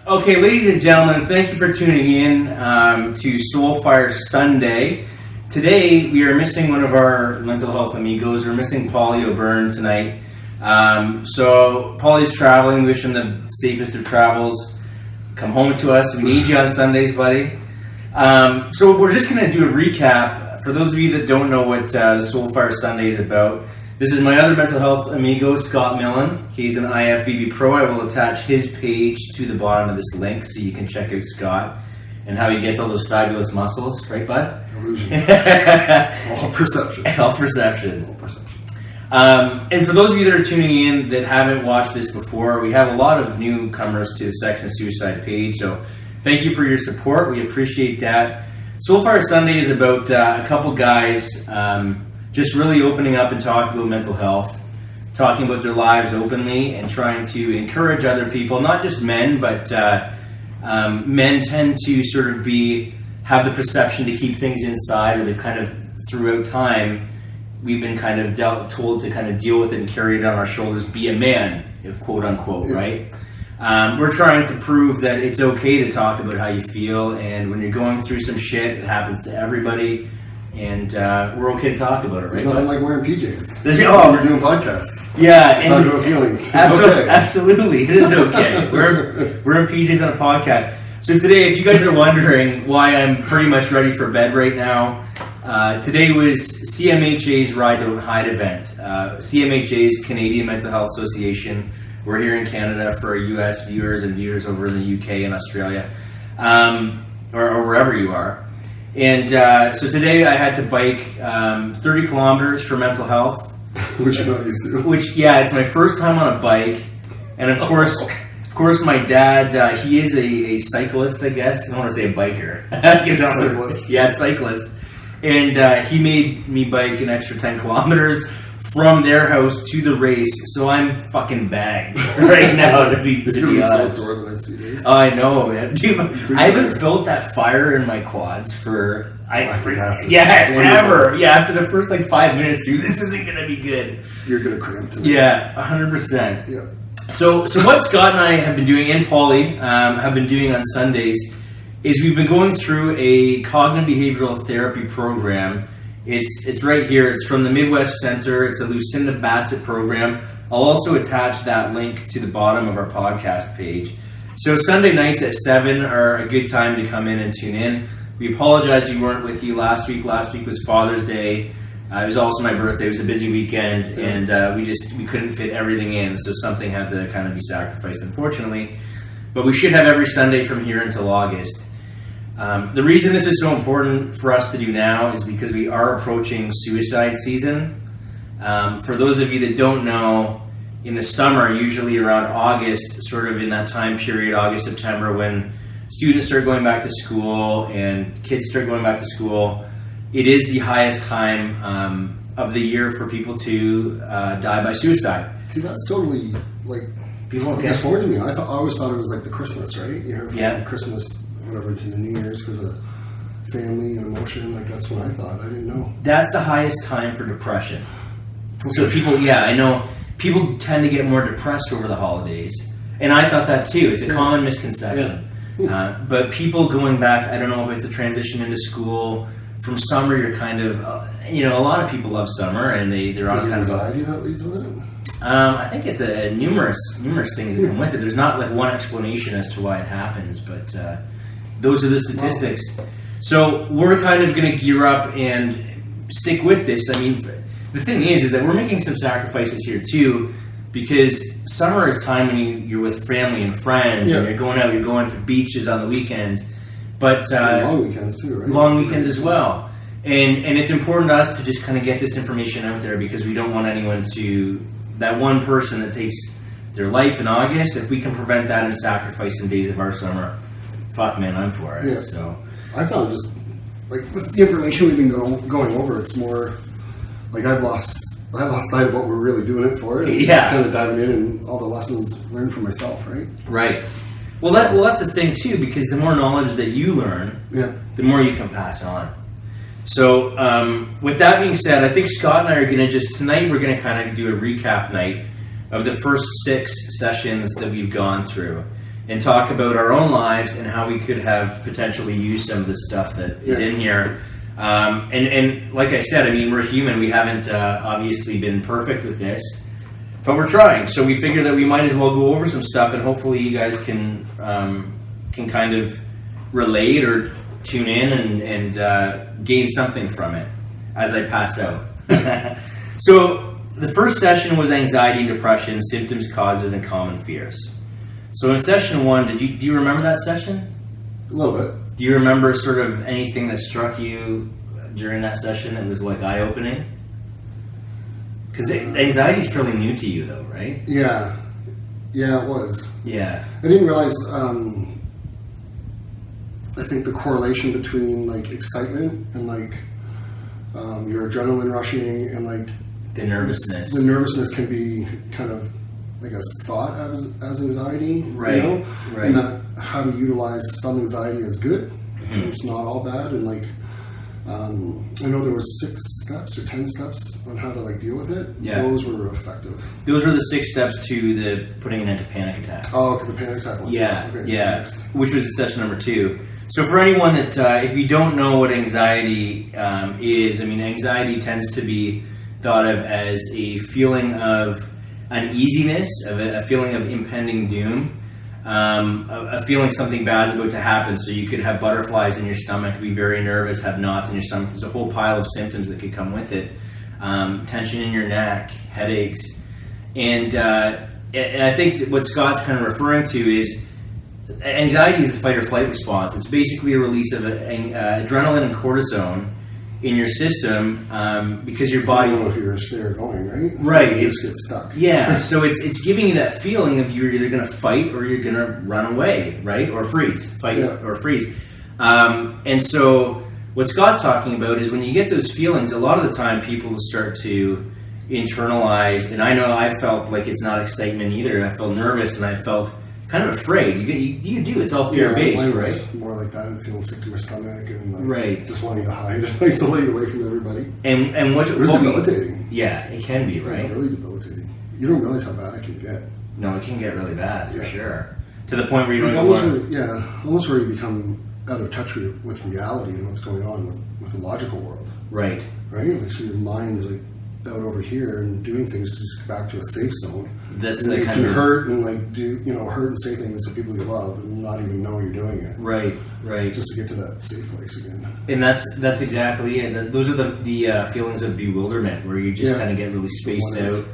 Okay, ladies and gentlemen, thank you for tuning in to Soulfire Sunday. Today, we are missing one of our mental health amigos. We're missing Paulie O'Byrne tonight. So, Paulie's traveling. We wish him the safest of travels. Come home to us. We need you on Sundays, buddy. So, we're just going to do a recap. For those of you that don't know what the Soulfire Sunday is about, this is my other mental health amigo, Scott Milne. He's an IFBB Pro. I will attach his page to the bottom of this link so you can check out Scott and how he gets all those fabulous muscles. Right, bud? Illusion. All perception. All perception. All perception. And for those of you that are tuning in that haven't watched this before, we have a lot of newcomers to the Sex and Suicide page. So thank you for your support. We appreciate that. Soulfire Sunday is about a couple guys just really opening up and talking about mental health, talking about their lives openly and trying to encourage other people, not just men, but men tend to sort of have the perception to keep things inside, or they've kind of, throughout time, we've been kind of told to kind of deal with it and carry it on our shoulders, be a man, quote unquote, right? We're trying to prove that it's okay to talk about how you feel, and when you're going through some shit, it happens to everybody. And we're okay to talk about it, right? There's nothing like wearing PJs. We're doing podcasts. Yeah. Talking about feelings. It's okay. Absolutely. It is okay. We're in PJs on a podcast. So today, if you guys are wondering why I'm pretty much ready for bed right now, today was CMHA's Ride Don't Hide event. CMHA's Canadian Mental Health Association. We're here in Canada for our US viewers and viewers over in the UK and Australia, or wherever you are. And so today I had to bike 30 kilometers for mental health. Which you're not used to. It's my first time on a bike. And of course my dad, he is a cyclist, I guess. I don't want to say a biker. Cyclist. Yeah, cyclist. And he made me bike an extra 10 kilometers from their house to the race. So I'm fucking bagged right now, to be honest. So sore the next few days. Oh, I know, man. Dude, I haven't felt that fire in my quads for ever. Yeah, after the first 5 minutes, dude, this isn't gonna be good. You're gonna cramp tonight. Yeah, 100%. Yeah. So what Scott and I have been doing, and Paulie have been doing on Sundays, is we've been going through a cognitive behavioral therapy program. It's right here. It's from the Midwest Center. It's a Lucinda Bassett program. I'll also attach that link to the bottom of our podcast page. So Sunday nights at 7 are a good time to come in and tune in. We apologize we weren't with you last week. Last week was Father's Day. It was also my birthday. It was a busy weekend, and we couldn't fit everything in, so something had to kind of be sacrificed, unfortunately. But we should have every Sunday from here until August. The reason this is so important for us to do now is because we are approaching suicide season. For those of you that don't know, in the summer, usually around August, sort of in that time period, August, September, when students start going back to school and kids start going back to school, it is the highest time of the year for people to die by suicide. See, that's totally people don't get forward to me. I always thought it was the Christmas, right? Yeah. Christmas, whatever, to the New Year's because of family and emotion. That's what I thought. I didn't know. That's the highest time for depression. So people, I know people tend to get more depressed over the holidays, and I thought that too. It's a common misconception. Yeah. But people going back, I don't know if it's the transition into school. From summer, you're kind of, a lot of people love summer, and they're on kind of anxiety that leads with it. I think it's numerous things that come with it. There's not one explanation as to why it happens, but those are the statistics. Wow. So we're kind of going to gear up and stick with this. I mean, the thing is that we're making some sacrifices here too, because summer is time when you're with family and friends, and you're going out, you're going to beaches on the weekends. But long weekends too, right? Long weekends as well. And it's important to us to just kind of get this information out there, because we don't want anyone that one person that takes their life in August, if we can prevent that and sacrifice some days of our summer, fuck man, I'm for it. Yeah. So I found just with the information we've been going over, it's more I've lost sight of what we're really doing it for. And just kind of diving in and all the lessons learned for myself, right? Right. Well, that's the thing too, because the more knowledge that you learn, the more you can pass on. So, with that being said, I think Scott and I are going to tonight we're going to kind of do a recap night of the first 6 sessions that we've gone through. and talk about our own lives and how we could have potentially used some of the stuff that is in here. And like I said, I mean, we're human. We haven't obviously been perfect with this, but we're trying. So we figure that we might as well go over some stuff, and hopefully you guys can kind of relate or tune in and gain something from it as I pass out. So the first session was anxiety and depression, symptoms, causes, and common fears. So in session 1, do you remember that session? A little bit. Do you remember sort of anything that struck you during that session that was like eye-opening? Because anxiety is fairly new to you, though, right? Yeah, it was. Yeah. I didn't realize. I think the correlation between like excitement and like your adrenaline rushing and like the nervousness. The nervousness can be kind of, I guess, thought as anxiety, right? You know? Right. And that how to utilize some anxiety as good. Mm-hmm. It's not all bad, and like I know there were 6 steps or 10 steps on how to like deal with it. Yeah. Those were effective. Those were the 6 steps to the putting an end to panic attacks. Oh, okay, the panic attack ones. Yeah, okay, yeah. So which was session number 2. So for anyone that, if you don't know what anxiety is, I mean, anxiety tends to be thought of as a feeling of uneasiness, of a feeling of impending doom, a feeling something bad's about to happen. So you could have butterflies in your stomach, be very nervous, have knots in your stomach. There's a whole pile of symptoms that could come with it. Tension in your neck, headaches. And I think that what Scott's kind of referring to is anxiety is the fight or flight response. It's basically a release of adrenaline and cortisone in your system because your body. I don't know if you're there going, right? Right. You just get stuck. Yeah. So it's giving you that feeling of you're either going to fight or you're going to run away, right? Or freeze. Fight or freeze. And so what Scott's talking about is when you get those feelings, a lot of the time people start to internalize, and I know I felt like it's not excitement either. I felt nervous and I felt kind of afraid. You do. It's all fear-based, right? More like that, and feeling sick to my stomach, and like right. just wanting to hide and isolate away from everybody. And what it's debilitating. Yeah, it can be, right? Yeah, really debilitating. You don't realize how bad it can get. No, it can get really bad for sure. To the point where you don't even want. Almost where you become out of touch with reality and what's going on with the logical world. Right. Right. Like so, your mind's like out over here and doing things to just get back to a safe zone. That's and the you kind can of hurt and like hurt and say things to people you love and not even know you're doing it. Right. Just to get to that safe place again. And that's exactly it. Those are the feelings of bewilderment where you just kind of get really spaced out.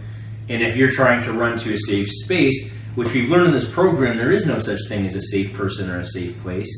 And if you're trying to run to a safe space, which we've learned in this program, there is no such thing as a safe person or a safe place.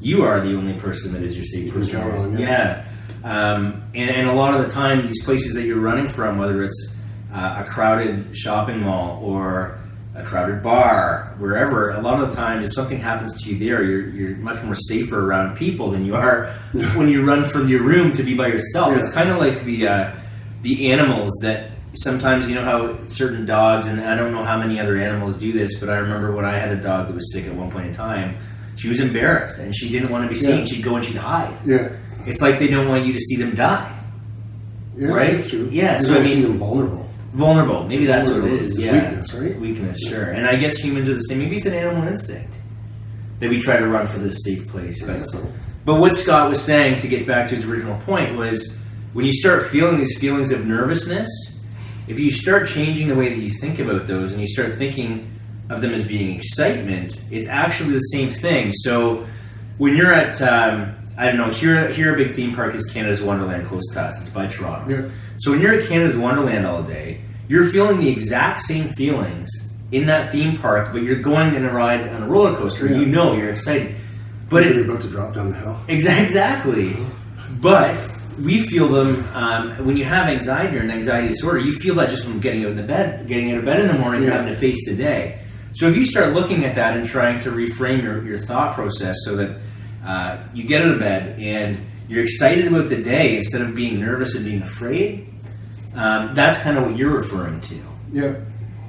You are the only person that is your safe person. Yeah. And a lot of the time, these places that you're running from, whether it's a crowded shopping mall or a crowded bar, wherever, a lot of the times, if something happens to you there, you're much more safer around people than you are when you run from your room to be by yourself. Yeah. It's kind of like the animals that sometimes, you know how certain dogs, and I don't know how many other animals do this, but I remember when I had a dog that was sick at one point in time, she was embarrassed and she didn't want to be seen. Yeah. She'd go and she'd hide. Yeah. It's like they don't want you to see them die. Yeah, right? That's true. Yeah, so I mean, them vulnerable. Vulnerable. Maybe that's what it is. Yeah. Weakness, right? Weakness, sure. And I guess humans are the same. Maybe it's an animal instinct that we try to run for this safe place. But what Scott was saying, to get back to his original point, was when you start feeling these feelings of nervousness, if you start changing the way that you think about those and you start thinking of them as being excitement, it's actually the same thing. So when you're at, I don't know, here a big theme park is Canada's Wonderland close to us. It's by Toronto. Yeah. So when you're at Canada's Wonderland all day, you're feeling the exact same feelings in that theme park, but you're going in a ride on a roller coaster. Yeah. You know, you're excited. But you're about to drop down the hill. Exactly. But we feel them when you have anxiety or an anxiety disorder. You feel that just from getting out of bed in the morning, having to face the day. So if you start looking at that and trying to reframe your thought process so that you get out of bed and you're excited about the day instead of being nervous and being afraid, that's kind of what you're referring to. Yeah.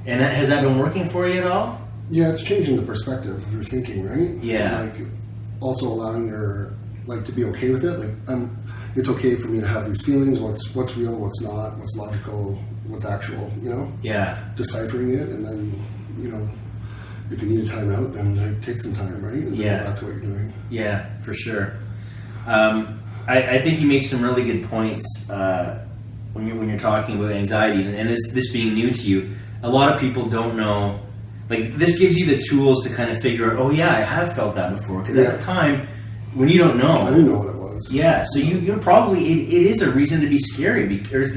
And has that been working for you at all? Yeah, it's changing the perspective of your thinking, right? Yeah. Like also allowing to be okay with it. Like it's okay for me to have these feelings. What's real, what's not, what's logical, what's actual. You know. Yeah. Deciphering it, and then if you need a time out, then take some time, right? And then go back to what you're doing. Yeah, for sure. I think you make some really good points when you're talking about anxiety, and this being new to you. A lot of people don't know. Like, this gives you the tools to kind of figure out, oh yeah, I have felt that before. Because at the time, when you don't know, I didn't know what it was. Yeah, so you're probably it is a reason to be scared because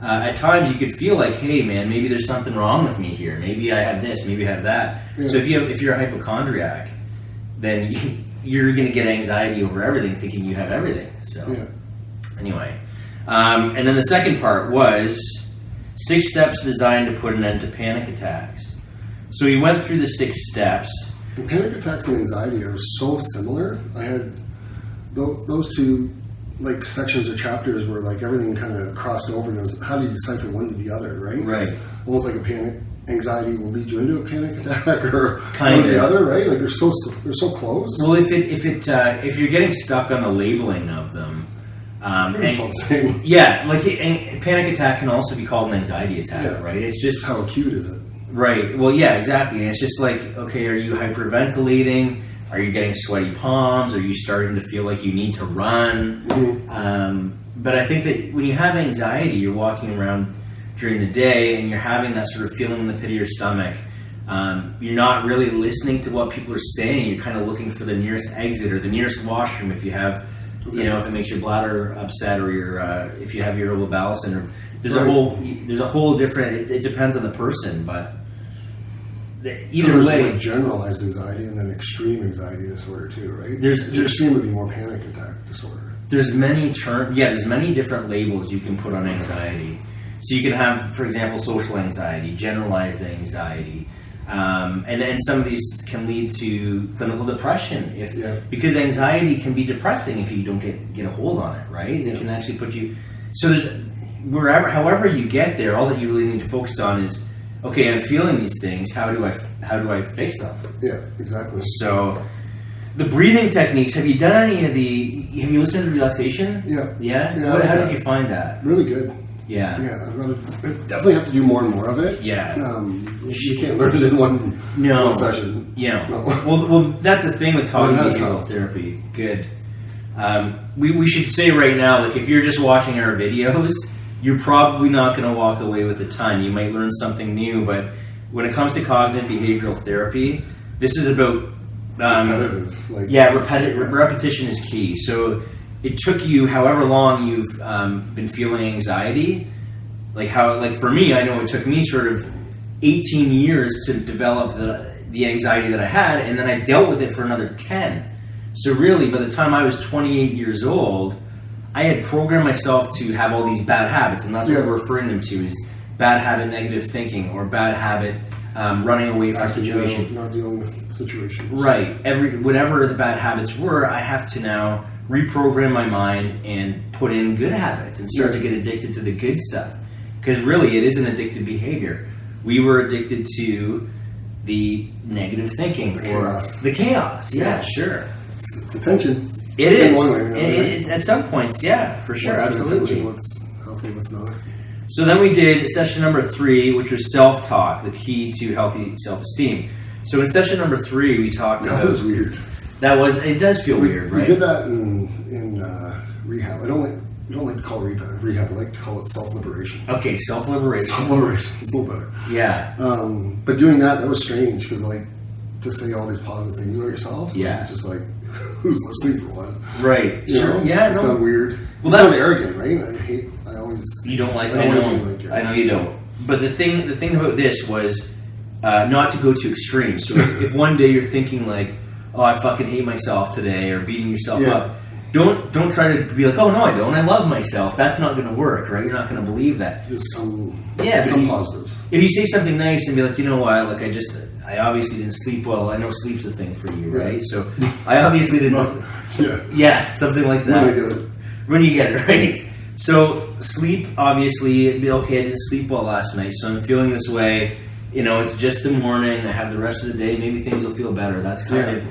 at times you could feel like, hey man, maybe there's something wrong with me here. Maybe I have this, maybe I have that. Yeah. So if you're a hypochondriac, then you're going to get anxiety over everything, thinking you have everything. So anyway, and then the second part was 6 steps designed to put an end to panic attacks. So we went through the 6 steps. And panic attacks and anxiety are so similar. I had those two like sections or chapters where like everything kind of crossed over, and it was how do you decipher one to the other, right? Right. It's almost like anxiety will lead you into a panic attack, or one or the other, right? Like they're so close. Well, if you're getting stuck on the labeling of them, yeah, like panic attack can also be called an anxiety attack, right? It's just how acute is it? Right. Well, yeah, exactly. And it's just like, okay, are you hyperventilating? Are you getting sweaty palms? Are you starting to feel like you need to run? Mm-hmm. But I think that when you have anxiety, you're walking around during the day and you're having that sort of feeling in the pit of your stomach. You're not really listening to what people are saying. You're kind of looking for the nearest exit or the nearest washroom if you have, you know, if it makes your bladder upset, or if you have irritable bowel syndrome. There's a whole different. It depends on the person, but. Either way, like generalized anxiety and then extreme anxiety disorder too, right? There's extreme would be more panic attack disorder. There's many there's many different labels you can put on anxiety. So you can have, for example, social anxiety, generalized anxiety, and some of these can lead to clinical depression because anxiety can be depressing if you don't get a hold on it, right? It can actually put you. So there's however you get there, all that you really need to focus on is, okay, I'm feeling these things. How do I fix them? Yeah, exactly. So, the breathing techniques. Have you done any of the? Have you listened to relaxation? Yeah. Yeah. How did you find that? Really good. Yeah. Yeah, I definitely have to do more and more of it. Yeah. You can't learn it in one session. Yeah. No. Well, that's the thing with cognitive behavioral therapy. Good. We should say right now, like if you're just watching our videos, you're probably not going to walk away with a ton. You might learn something new, but when it comes to cognitive behavioral therapy, this is about repetitive. Repetition is key. So it took you however long you've been feeling anxiety. Like for me, I know it took me sort of 18 years to develop the anxiety that I had, and then I dealt with it for another 10. So really, by the time I was 28 years old, I had programmed myself to have all these bad habits, and that's what we're referring them to is bad habit negative thinking or bad habit running away from situations. Not dealing with situations. Right. Whatever the bad habits were, I have to now reprogram my mind and put in good habits and start to get addicted to the good stuff. Because really, it is an addictive behavior. We were addicted to the negative thinking the chaos. Yeah, sure. It's attention. It is. At some points, yeah, for sure, absolutely. What's healthy, what's not. So then we did session number 3, which was self-talk, the key to healthy self-esteem. So in session number 3, we talked about... That was weird. It does feel weird, right? We did that in rehab. I don't like to call it rehab. I like to call it self-liberation. Okay, self-liberation. Self-liberation. It's a little better. Yeah. But doing that was strange because, like, to say all these positive things about yourself, just like, who's listening for one? Right. You know? Yeah. It's not weird. Well, that's arrogant, right? I always. You don't like. I know you don't. But the thing about this was not to go to extremes. So if one day you're thinking like, oh, I fucking hate myself today, or beating yourself up, don't try to be like, oh no, I don't. I love myself. That's not going to work, right? You're not going to believe that. Just some positives. If you say something nice and be like, you know what, like I obviously didn't sleep well. I know sleep's a thing for you, right? So I obviously didn't. Something like that. When you get it, right? So sleep, obviously, it'd be okay. I didn't sleep well last night, so I'm feeling this way. You know, it's just the morning. I have the rest of the day. Maybe things will feel better. That's kind of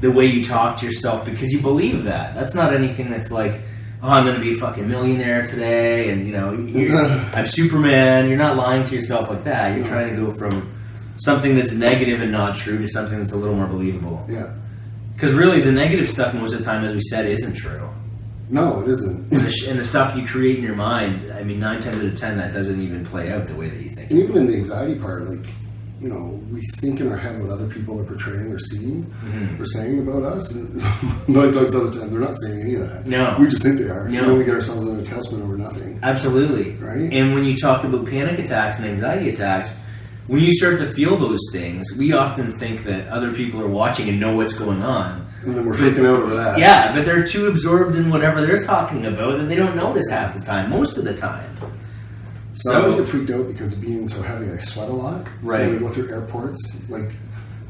the way you talk to yourself because you believe that. That's not anything that's like, oh, I'm going to be a fucking millionaire today, and you know, I'm Superman. You're not lying to yourself like that. You're trying to go from something that's negative and not true to something that's a little more believable. Yeah. Because really, the negative stuff most of the time, as we said, isn't true. No, it isn't. And the stuff you create in your mind, I mean, 9 times out of 10, that doesn't even play out the way that you think. And even in the anxiety part, like, you know, we think in our head what other people are portraying or seeing or saying about us. And 9 times out of 10, they're not saying any of that. No. We just think they are. No. And then we get ourselves in a tailspin over nothing. Absolutely. Right? And when you talk about panic attacks and anxiety attacks, when you start to feel those things, we often think that other people are watching and know what's going on. And then we're freaking out over that. Yeah, but they're too absorbed in whatever they're talking about that they don't notice half the time, most of the time. So I always get freaked out because of being so heavy, I sweat a lot. Right. So when we go through airports, like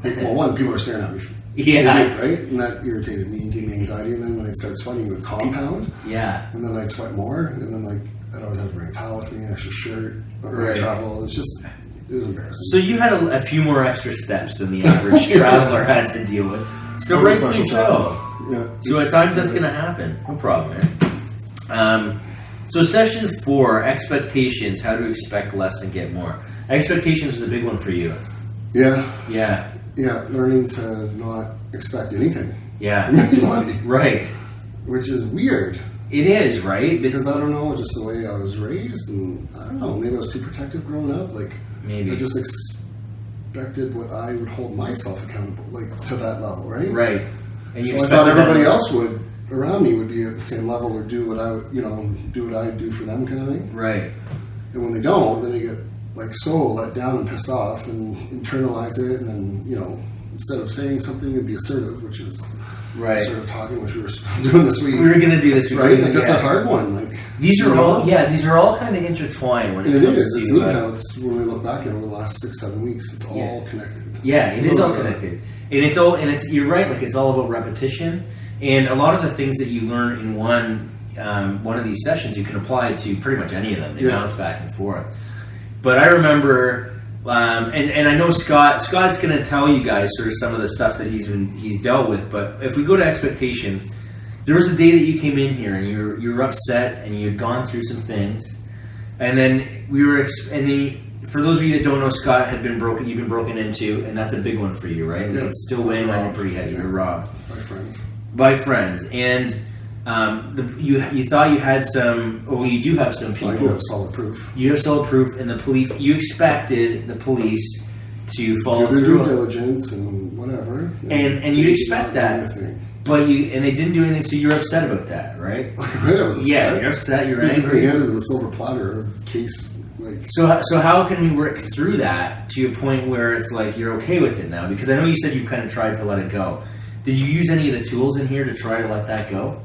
well, one, people are staring at me. Yeah. Right? And that irritated me and gave me anxiety. And then when I started sweating, it would compound. Yeah. And then I'd sweat more. And then, like, I'd always have to bring a towel with me, an extra shirt, Right. travel. It was embarrassing. So you had a few more extra steps than the average traveler had to deal with. So rightfully so. Yeah. So at times that's going to happen. No problem, man. So session 4, expectations, how to expect less and get more. Expectations was a big one for you. Yeah. Yeah. Yeah, learning to not expect anything. Yeah. Money. Right. Which is weird. It is, right? Because I don't know, just the way I was raised, and I don't know, maybe I was too protective growing up. Like, maybe. I just expected what I would hold myself accountable, like, to that level, right? Right. And you so I thought everybody else would, around me, would be at the same level or do what I do for them kind of thing. Right. And when they don't, then you get, like, so let down and pissed off and internalize it, and then, you know, instead of saying something, it'd be assertive, which is right. Sort of talking, which we were doing this week. We were going to do this week. Right? Like, that's a hard one. Like, these are all kind of intertwined when it comes to... It's neat how it's, when we look back over the last 6-7 weeks, it's all connected. Yeah, it is all connected. And you're right, like, it's all about repetition. And a lot of the things that you learn in one of these sessions, you can apply to pretty much any of them. They bounce back and forth. But I remember... and I know Scott's going to tell you guys sort of some of the stuff that he's dealt with. But if we go to expectations, there was a day that you came in here and you were upset and you had gone through some things, and then for those of you that don't know, Scott had been broken. You've been broken into, and that's a big one for you, right? Yeah. It's still weighing on you pretty heavy. You're robbed by friends, and you thought you had some. Well, you do have some people. I do have solid proof. You have solid proof, and the police. You expected the police to follow do through, due diligence and whatever, and you expect that, but they didn't do anything. So you're upset about that, right? Like, right, I was upset. Yeah, you're upset. You're angry. Handed with a silver platter case. Like, so how can we work through that to a point where it's like you're okay with it now? Because I know you said you kind of tried to let it go. Did you use any of the tools in here to try to let that go?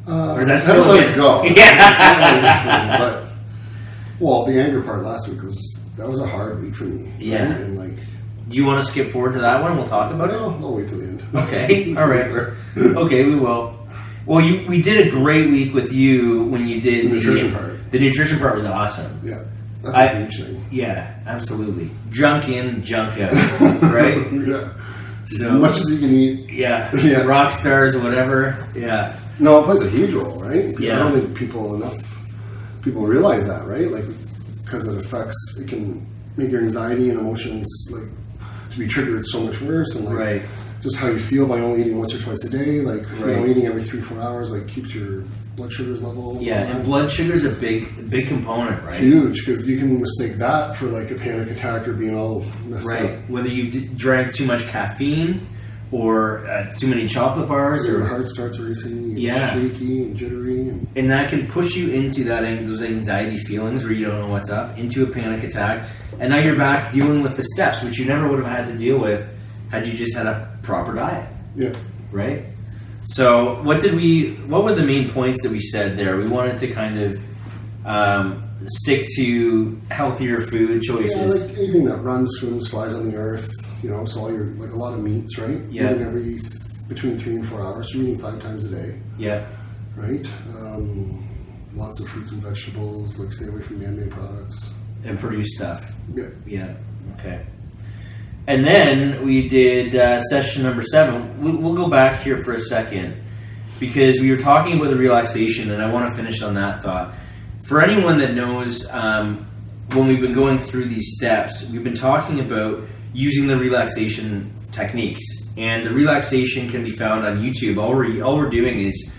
Or is that still let it go? Yeah. But the anger part last week was a hard week for me. Yeah. Right? And like, do you want to skip forward to that one? We'll talk about it. I'll wait till the end. Okay. All right. Okay, we will. Well, we did a great week with you when you did the nutrition part. The nutrition part was awesome. Yeah, that's a huge thing. Yeah, absolutely. Junk in, junk out, right? Yeah. So, as much as you can eat. Yeah. Yeah. Rock stars or whatever. Yeah. No, it plays a huge role, right? Yeah. I don't think people realize that, right? Like, because it can make your anxiety and emotions like to be triggered so much worse, and like just how you feel by only eating once or twice a day, like eating every 3-4 hours, like keeps your blood sugars level. Yeah, and blood sugar is a big component, right? Huge, because you can mistake that for like a panic attack or being all messed up. Right, whether you drank too much caffeine or too many chocolate bars, your heart starts racing, shaky and jittery, and that can push you into those anxiety feelings where you don't know what's up, into a panic attack, and now you're back dealing with the steps, which you never would have had to deal with had you just had a proper diet. Yeah. Right? So what were the main points that we said there? We wanted to kind of stick to healthier food choices. Yeah, like anything that runs, swims, flies on the earth, so all your, like a lot of meats, right? Yeah. Eating every between 3 and 4 hours, so you're eating 5 times a day. Yeah. Right? Lots of fruits and vegetables, like stay away from man-made products. And produce stuff. Yeah. Yeah. Okay. And then we did session number 7. We'll go back here for a second because we were talking about the relaxation, and I want to finish on that thought. For anyone that knows, when we've been going through these steps, we've been talking about using the relaxation techniques. And the relaxation can be found on YouTube. All we're doing is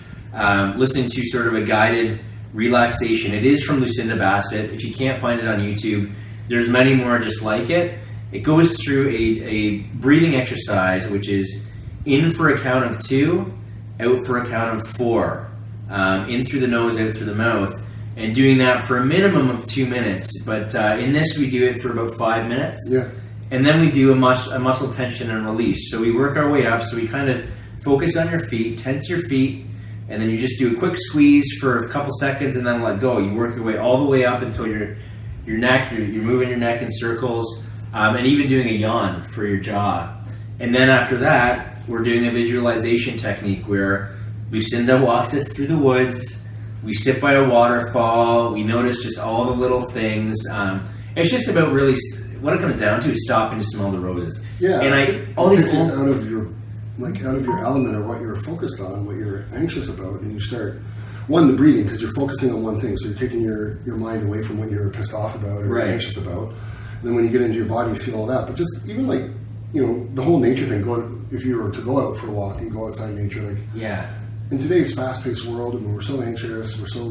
listening to sort of a guided relaxation. It is from Lucinda Bassett. If you can't find it on YouTube, there's many more just like it. It goes through a breathing exercise, which is in for a count of 2, out for a count of 4. In through the nose, out through the mouth. And doing that for a minimum of 2 minutes. But in this, we do it for about 5 minutes. Yeah. And then we do a muscle tension and release. So we work our way up. So we kind of focus on your feet, tense your feet, and then you just do a quick squeeze for a couple seconds and then let go. You work your way all the way up until your neck, you're moving your neck in circles, and even doing a yawn for your jaw. And then after that, we're doing a visualization technique where Lucinda walks us through the woods. We sit by a waterfall. We notice just all the little things. It's just about really, what it comes down to is stopping to smell the roses. Yeah, and it takes you out of your element or what you're focused on, what you're anxious about, and you start the breathing, because you're focusing on one thing, so you're taking your mind away from what you're pissed off about or right. you're anxious about. And then when you get into your body, you feel all that. But just even the whole nature thing. If you were to go out for a walk and go outside in nature, yeah. In today's fast-paced world, and we're so anxious, we're so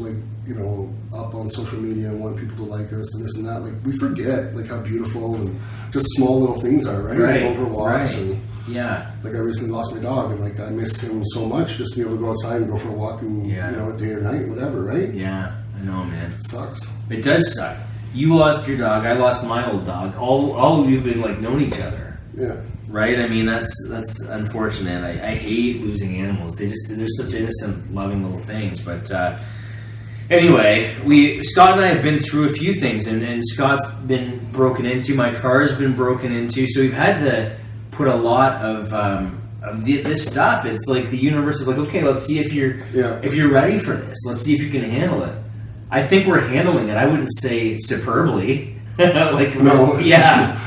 up on social media and want people to like us and this and that. We forget how beautiful and just small little things are, right? Right. Go for walks right. and yeah. I recently lost my dog, and I missed him so much just to be able to go outside and go for a walk and day or night, whatever, right? Yeah, I know, man. It sucks. It does suck. You lost your dog. I lost my old dog. All of you have been known each other. Yeah. Right? I mean, that's unfortunate. I hate losing animals. They're such innocent, loving little things. But anyway, Scott and I have been through a few things, and Scott's been broken into. My car's been broken into. So we've had to put a lot of this stuff. It's like the universe is okay, let's see if you're ready for this. Let's see if you can handle it. I think we're handling it. I wouldn't say superbly. No. Yeah.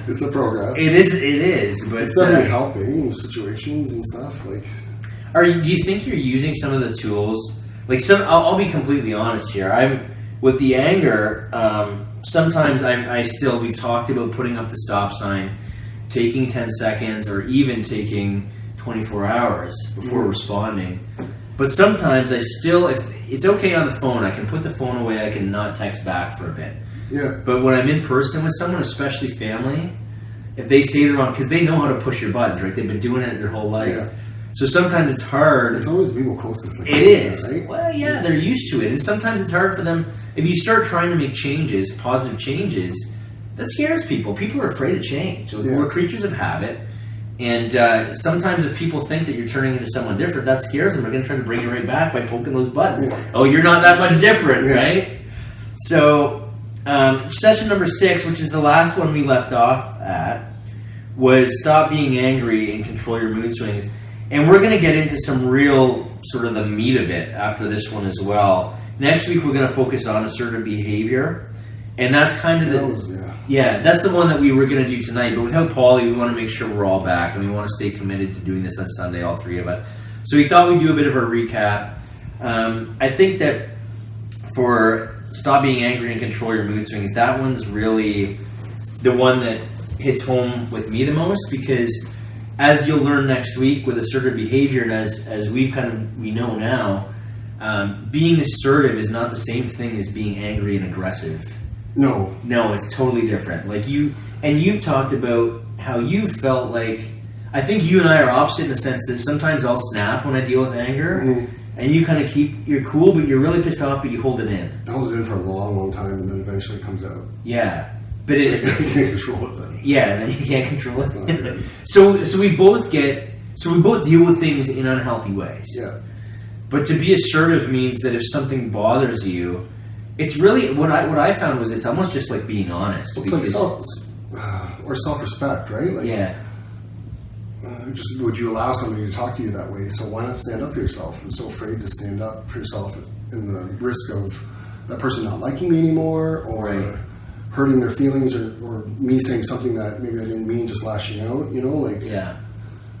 It's a progress. It is, but it's definitely helping situations and stuff. Do you think you're using some of the tools? I'll be completely honest here. With the anger. Sometimes we've talked about putting up the stop sign, taking 10 seconds, or even taking 24 hours before responding. But sometimes if it's okay on the phone, I can put the phone away. I can not text back for a bit. Yeah. But when I'm in person with someone, especially family, if they say the wrong, because they know how to push your buttons, right? They've been doing it their whole life. Yeah. So sometimes it's hard. It's always people closest. It is. Right? Well, yeah, they're used to it. And sometimes it's hard for them. If you start trying to make changes, positive changes, that scares people. People are afraid of change. So we're creatures of habit. And sometimes if people think that you're turning into someone different, that scares them. They're going to try to bring you right back by poking those buttons. Yeah. Oh, you're not that much different, right? So session number 6, which is the last one we left off at, was stop being angry and control your mood swings. And we're going to get into some real sort of the meat of it after this one as well. Next week, we're going to focus on assertive behavior. And that's kind of that's the one that we were going to do tonight. But without Paulie, we want to make sure we're all back. And we want to stay committed to doing this on Sunday, all 3 of us. So we thought we'd do a bit of a recap. I think that for stop being angry and control your mood swings, that one's really the one that hits home with me the most, because as you'll learn next week with assertive behavior, and as we know now, being assertive is not the same thing as being angry and aggressive. No, it's totally different. You've talked about how you felt like, I think you and I are opposite in the sense that sometimes I'll snap when I deal with anger. Mm-hmm. And you kind of you're cool, but you're really pissed off, but you hold it in. I hold it in for a long, long time, and then eventually it comes out. Yeah. But you can't control it then. Yeah, and then you can't control it. So we both deal with things in unhealthy ways. Yeah. But to be assertive means that if something bothers you, it's really, what I found was it's almost just like being honest. It's like self-respect, right? Yeah. Just would you allow somebody to talk to you that way? So why not stand up for yourself? I'm so afraid to stand up for yourself in the risk of that person not liking me anymore, or hurting their feelings, or me saying something that maybe I didn't mean, just lashing out, Yeah.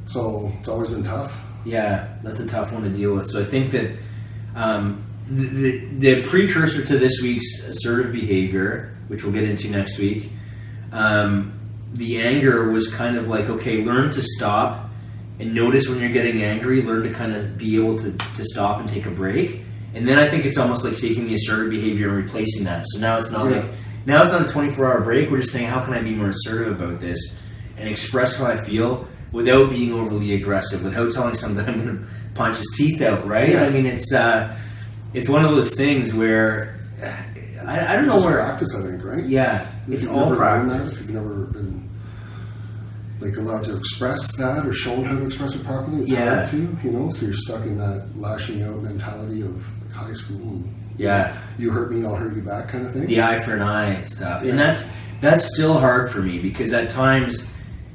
So it's always been tough. Yeah, that's a tough one to deal with. So I think that the precursor to this week's assertive behavior, which we'll get into next week, the anger was kind of like, okay, learn to stop and notice when you're getting angry, learn to kind of be able to stop and take a break. And then I think it's almost like taking the assertive behavior and replacing that. So now it's not now it's not a 24-hour break. We're just saying, how can I be more assertive about this and express how I feel without being overly aggressive, without telling someone that I'm going to punch his teeth out, right? Yeah. I mean, it's one of those things where I don't know just where practice, I think, right? Yeah, if it's all practice. That, if you've never been like allowed to express that or shown how to express it properly, it's hard to, you know. So you're stuck in that lashing out mentality of like high school. And, you hurt me, I'll hurt you back, kind of thing. The eye for an eye stuff, and that's still hard for me because at times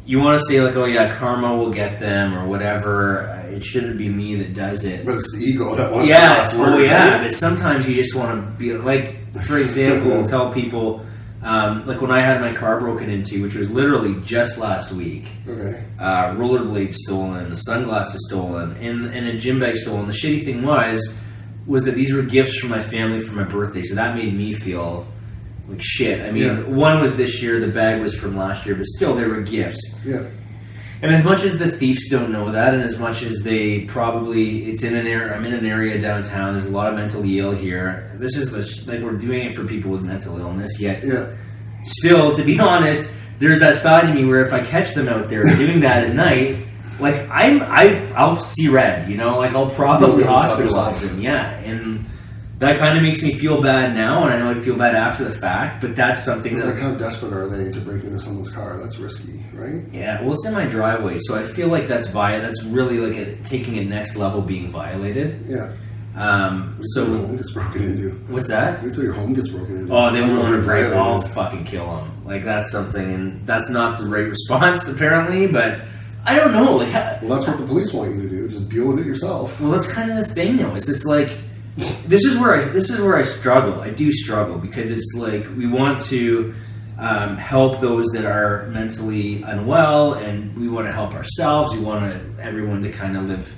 you want to say like, oh yeah, karma will get them or whatever. It shouldn't be me that does it. But it's the ego that wants the last word. Right? But sometimes you just want to be like, for example, I'll tell people, like when I had my car broken into, which was literally just last week. Okay. Rollerblades stolen, the sunglasses stolen, and a gym bag stolen. The shitty thing was that these were gifts from my family for my birthday, so that made me feel like shit. I mean, one was this year, the bag was from last year, but still, they were gifts. Yeah. And as much as the thieves don't know that, and as much as they probably, I'm in an area downtown, there's a lot of mentally ill here. This is like we're doing it for people with mental illness, yet still, to be honest, there's that side of me where if I catch them out there doing that at night, like I'll see red, you know, like I'll probably hospitalize them, and that kind of makes me feel bad now, and I know I'd feel bad after the fact, but that's something like, how desperate are they to break into someone's car? That's risky, right? Yeah, well, it's in my driveway, so I feel like that's really like taking a next level being violated. Yeah. So your home gets broken into. What's that? Wait till your home gets broken into. Oh, they won't want to break. I'll fucking kill them. Like that's something, and that's not the right response apparently, but I don't know. Like, well, that's what the police want you to do. Just deal with it yourself. Well, that's kind of the thing, though. Is it's like this is where I struggle. I do struggle because it's like we want to help those that are mentally unwell, and we want to help ourselves. We want everyone to kind of live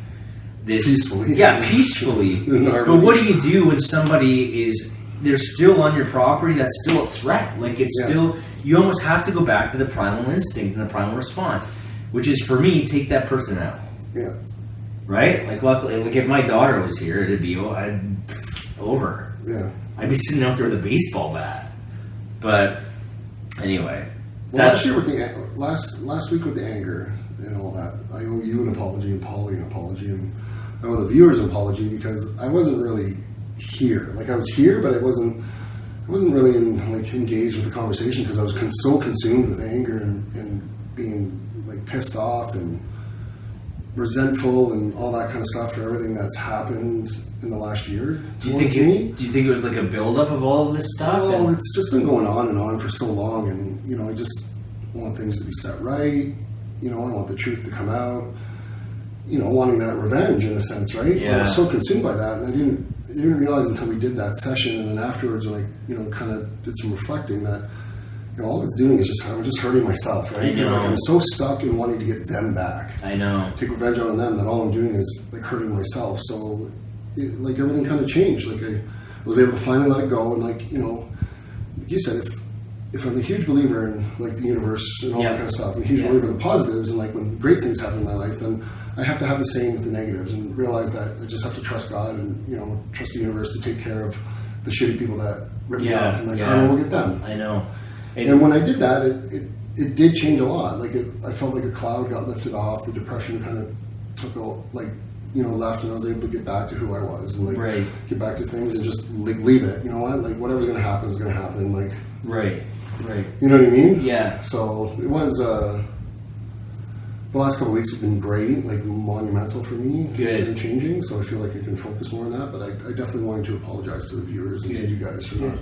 this peacefully. Yeah, peacefully. But what do you do when somebody they're still on your property? That's still a threat. Like it's still, you almost have to go back to the primal instinct and the primal response, which is for me, take that person out. Yeah. Right? Like luckily, like if my daughter was here, it'd be over. Yeah. I'd be sitting out there with a baseball bat. But anyway, well, last year with last week with the anger and all that, I owe you an apology and Paulie an apology and I owe the viewers an apology because I wasn't really here. Like I was here, but I wasn't really engaged with the conversation because I was so consumed with anger and being like pissed off and resentful and all that kind of stuff for everything that's happened in the last year. Do you think it was like a buildup of all of this stuff? Well, it's just been going on and on for so long, and you know, I just want things to be set right. You know, I want the truth to come out. You know, wanting that revenge in a sense, right? Yeah. I was so consumed by that, and I didn't realize until we did that session, and then afterwards, when I, you know, kind of did some reflecting, that you know, all it's doing is I'm just hurting myself, right? Because like, I'm so stuck in wanting to get them back. I know. Take revenge on them that all I'm doing is like hurting myself. So, like everything kind of changed. Like I was able to finally let it go, and like you know, like you said, if I'm a huge believer in like the universe and all that kind of stuff, I'm a huge believer in the positives, and like when great things happen in my life, then I have to have the same with the negatives and realize that I just have to trust God and you know trust the universe to take care of the shitty people that rip me off, and like karma will get them. I know. And when I did that, it did change a lot. Like I felt like a cloud got lifted off. The depression kind of took left, and I was able to get back to who I was and like get back to things and just like leave it. You know what? Like whatever's going to happen is going to happen. Like right. You know what I mean? Yeah. So it was. The last couple of weeks have been great, like monumental for me. Good. Changing, so I feel like I can focus more on that. But I definitely wanted to apologize to the viewers and to you guys for not.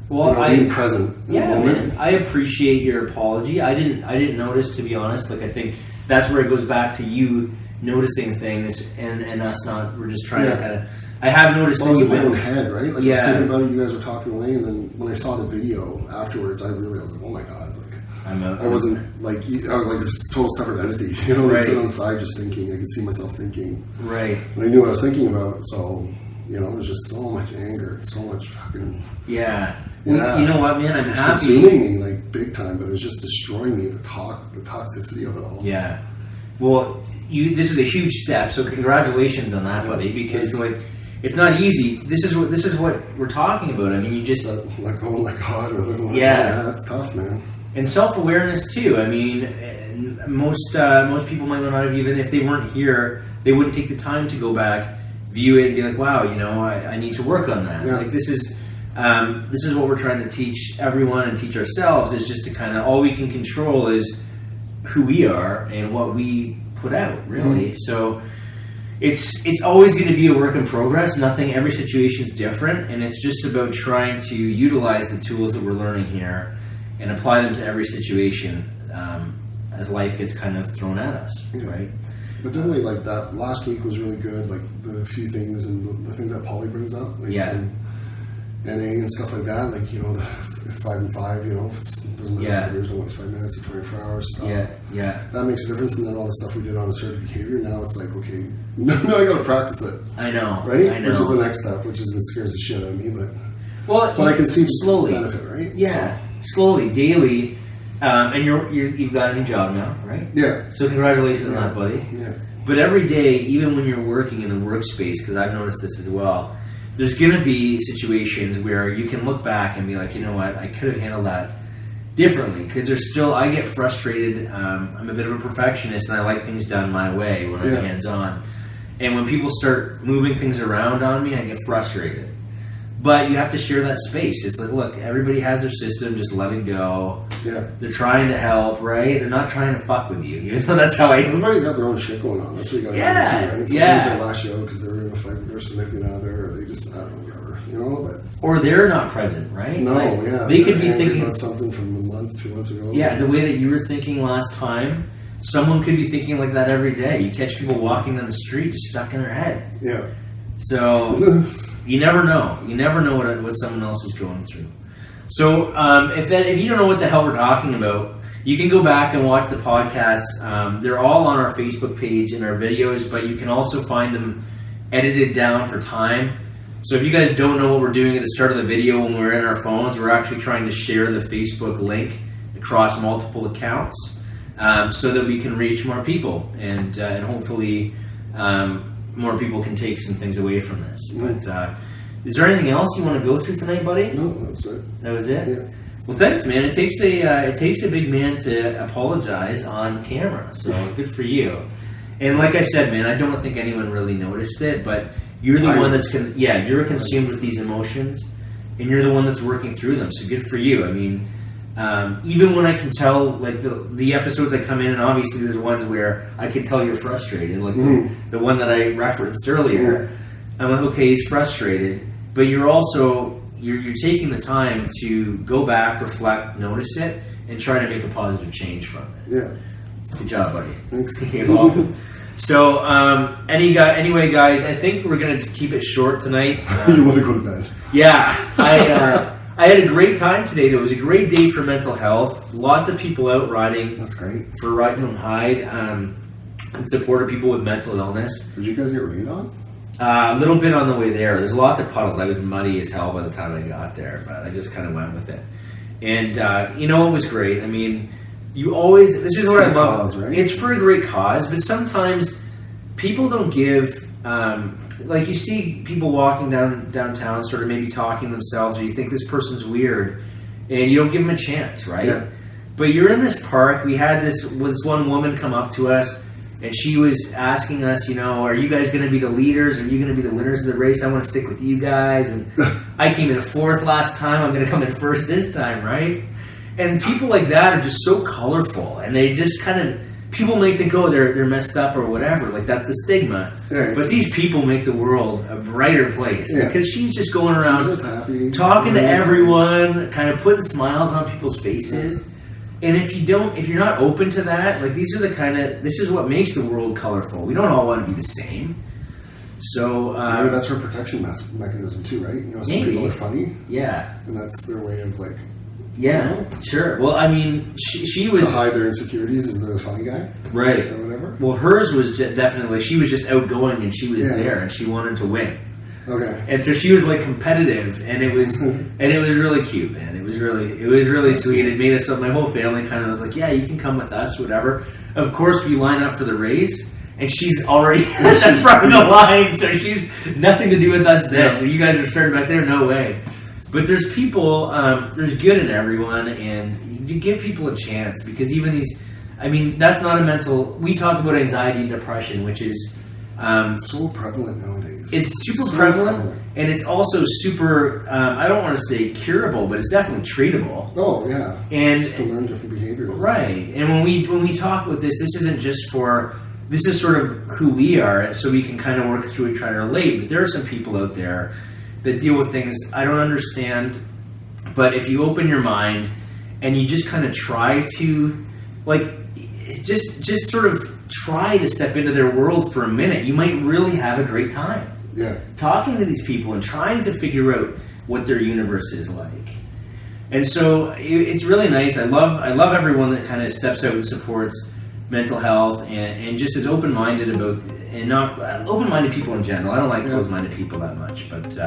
Well, being present in the moment. Man, I appreciate your apology. I didn't notice, to be honest. Like I think that's where it goes back to you noticing things and us not. We're just trying to kind of. I have noticed things in my own head, right? Like I was thinking about it, you guys were talking away, and then when I saw the video afterwards, I was like, oh my god, like I wasn't like I was like this total separate entity. You know, I sit on the side just thinking. I could see myself thinking. Right. And I knew what I was thinking about, so. You know, there's just so much anger, so much fucking... Yeah. You know what, man? I'm happy. It's consuming me, like, big time, but it was just destroying me, the toxicity of it all. Yeah. Well, this is a huge step, so congratulations on that, buddy, because, like, it's not easy. This is what we're talking about. I mean, you just... Let go and let God, or let go and let God. Yeah, that's tough, man. And self-awareness, too. I mean, most people might not have, even if they weren't here, they wouldn't take the time to go back, view it, and be like, wow, you know, I need to work on that. Yeah. Like, this is what we're trying to teach everyone and teach ourselves, is just to kind of, all we can control is who we are and what we put out, really. Mm-hmm. So it's always going to be a work in progress. Every situation is different, and it's just about trying to utilize the tools that we're learning here and apply them to every situation as life gets kind of thrown at us, right? But definitely, like, that last week was really good, like the few things and the things that Paulie brings up, like NA and stuff like that, like, you know, the 5 and 5, you know, it doesn't matter if there's 5 minutes or 24 hours stuff. Yeah. That makes a difference. And then all the stuff we did on assertive behavior, now it's like, okay, now I got to practice it. I know. Right? I know. Which is the next step, which is, it scares the shit out of me, but I can see slowly. The benefit, right? Yeah. So, slowly, daily. And you've got a new job now, right? Yeah. So congratulations on that, buddy. Yeah. But every day, even when you're working in a workspace, because I've noticed this as well, there's going to be situations where you can look back and be like, you know what, I could have handled that differently. Because I get frustrated. I'm a bit of a perfectionist, and I like things done my way when I'm hands-on. And when people start moving things around on me, I get frustrated. But you have to share that space. It's like, look, everybody has their system. Just let it go. Yeah. They're trying to help, right? They're not trying to fuck with you. Even though that's how Everybody's got their own shit going on. That's what you got to do, right? Sometimes they lash out because they're in a fight with their significant other, or they just, I don't know, whatever, you know? But, or they're not present, right? No, like, they could be thinking about something from a month, 2 months ago. Yeah, the way that you were thinking last time, someone could be thinking like that every day. You catch people walking down the street just stuck in their head. Yeah. So... You never know. You never know what someone else is going through. So if you don't know what the hell we're talking about, you can go back and watch the podcasts. They're all on our Facebook page and our videos, but you can also find them edited down for time. So if you guys don't know what we're doing at the start of the video when we're in our phones, we're actually trying to share the Facebook link across multiple accounts so that we can reach more people and hopefully... more people can take some things away from this. But is there anything else you want to go through tonight, buddy? No, that was it. That was it? Yeah. Well, thanks, man. It takes a big man to apologize on camera, so good for you. And like I said, man, I don't think anyone really noticed it, but you're the one that's you're consumed with these emotions, and you're the one that's working through them. So good for you. I mean, even when I can tell, like the episodes that come in, and obviously there's ones where I can tell you're frustrated, like the one that I referenced earlier. I'm like, okay, he's frustrated, but you're also you're taking the time to go back, reflect, notice it, and try to make a positive change from it. Yeah. Good job, buddy. Thanks. You're welcome. So, anyway, guys, I think we're gonna keep it short tonight. You want to go to bed? Yeah, I had a great time today. It was a great day for mental health. Lots of people out riding. That's great. For Ride Don't Hide, in support of people with mental illness. Did you guys get rained on? A little bit on the way there. There's lots of puddles. I was muddy as hell by the time I got there, but I just kind of went with it. And, it was great. I mean, this is what I love. Cause, right? It's for a great cause, but sometimes people don't give... like you see people walking downtown sort of maybe talking to themselves, or you think this person's weird and you don't give them a chance, right? Yeah. But you're in this park. We had this one woman come up to us and she was asking us, are you guys going to be the leaders? Are you going to be the winners of the race? I want to stick with you guys. And I came in fourth last time. I'm going to come in first this time, right? And people like that are just so colorful, and they just kind of... People make them go, they're messed up or whatever. Like, that's the stigma. Right. But these people make the world a brighter place. Yeah. Because she's just going around talking to everyone, kind of putting smiles on people's faces. And if you're not open to that, like, this is what makes the world colorful. We don't all want to be the same. So... maybe that's her protection mechanism too, right? Some people are funny. Yeah. And that's their way of, like... Yeah, sure. Well, I mean, she was... To hide their insecurities, is they're the funny guy? Right. Or whatever? Well, hers was definitely... She was just outgoing, and she was there, and she wanted to win. Okay. And so she was like competitive, and it was really cute, man. It was really sweet. It made us, my whole family kind of was like, yeah, you can come with us, whatever. Of course, we line up for the race, and she's already at the front of the line, so she's nothing to do with us then. So you guys are starting back there, no way. But there's people, there's good in everyone, and you give people a chance, because even these, I mean, that's not a mental, we talk about anxiety and depression, which is so prevalent nowadays. It's super prevalent, and it's also super, I don't want to say curable, but it's definitely treatable. Oh, yeah. And just to learn different behaviors. Right. And when we talk with this isn't just for, this is sort of who we are, so we can kind of work through and try to relate. But there are some people out there that deal with things I don't understand, but if you open your mind and you just kind of try to, like, just sort of try to step into their world for a minute, you might really have a great time. Yeah. Talking to these people and trying to figure out what their universe is like. And so it's really nice. I love everyone that kind of steps out and supports mental health and just is open-minded about, and not open-minded people in general. I don't like closed-minded people that much, but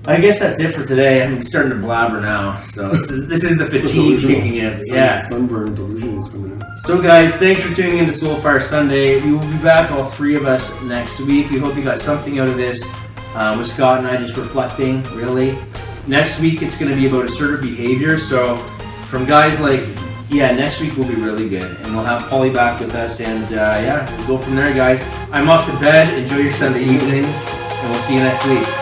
I guess that's it for today. I'm starting to blabber now, so this is the fatigue kicking in. Yeah, sunburn delusions coming in. So guys, thanks for tuning in to Soulfire Sunday. We will be back, all three of us, next week. We hope you got something out of this. With Scott and I just reflecting, really. Next week it's going to be about assertive behavior. So from guys like, next week will be really good, and we'll have Paulie back with us, and we'll go from there, guys. I'm off to bed. Enjoy your Sunday evening, and we'll see you next week.